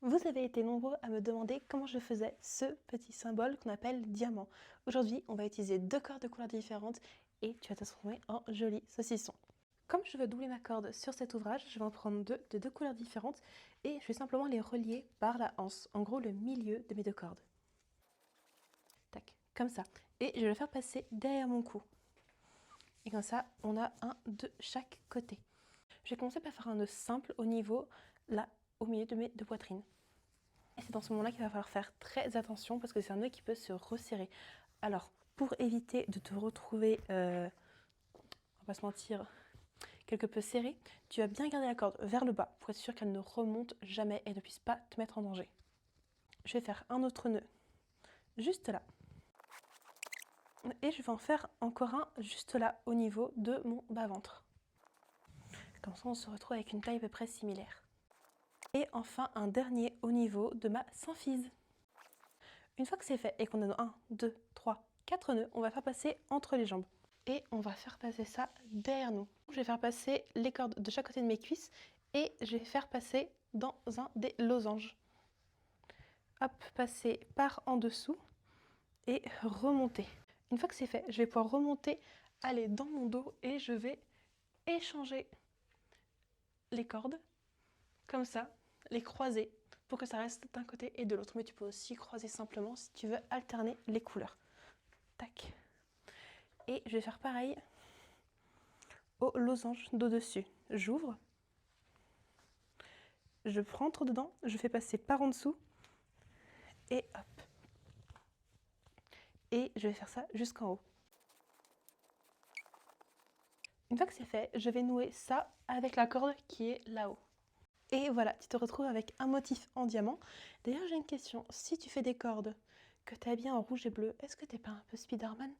Vous avez été nombreux à me demander comment je faisais ce petit symbole qu'on appelle diamant. Aujourd'hui, on va utiliser deux cordes de couleurs différentes et tu vas te transformer en joli saucisson. Comme je veux doubler ma corde sur cet ouvrage, je vais en prendre deux de deux couleurs différentes et je vais simplement les relier par la anse, en gros le milieu de mes deux cordes. Tac, comme ça. Et je vais le faire passer derrière mon cou. Et comme ça, on a un de chaque côté. Je vais commencer par faire un nœud simple au niveau, là, au milieu de mes deux poitrines. Et c'est dans ce moment-là qu'il va falloir faire très attention parce que c'est un nœud qui peut se resserrer. Alors, pour éviter de te retrouver, on va pas se mentir, quelque peu serré, tu vas bien garder la corde vers le bas pour être sûr qu'elle ne remonte jamais et ne puisse pas te mettre en danger. Je vais faire un autre nœud juste là. Et je vais en faire encore un juste là au niveau de mon bas-ventre. Comme ça, on se retrouve avec une taille à peu près similaire. Et enfin, un dernier au niveau de ma symphyse. Une fois que c'est fait et qu'on a 1, 2, 3, 4 nœuds, on va faire passer entre les jambes. Et on va faire passer ça derrière nous. Je vais faire passer les cordes de chaque côté de mes cuisses et je vais faire passer dans un des losanges. Hop, passer par en dessous et remonter. Une fois que c'est fait, je vais pouvoir remonter, aller dans mon dos et je vais échanger les cordes, comme ça, les croiser pour que ça reste d'un côté et de l'autre. Mais tu peux aussi croiser simplement si tu veux alterner les couleurs. Tac. Et je vais faire pareil au losange d'au-dessus. J'ouvre, je rentre dedans, je fais passer par en dessous et hop. Et je vais faire ça jusqu'en haut. Une fois que c'est fait, je vais nouer ça avec la corde qui est là-haut. Et voilà, tu te retrouves avec un motif en diamant. D'ailleurs, j'ai une question. Si tu fais des cordes que tu habilles en rouge et bleu, est-ce que t'es pas un peu Spider-Man ?